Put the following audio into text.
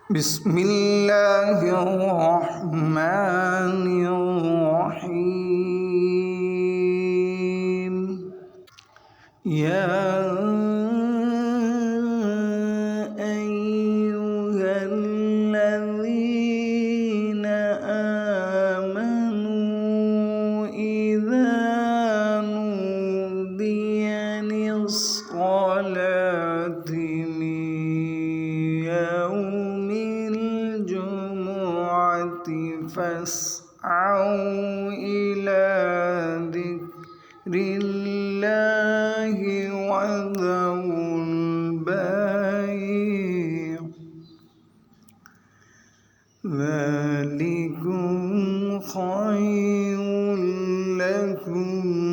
بسم الله الرحمن الرحيم. يا أيها الذين آمنوا إذا نودي للصلاة من يوم الجمعة فاسعوا إلى ذكر الله وذروا البيع ذلكم خير لكم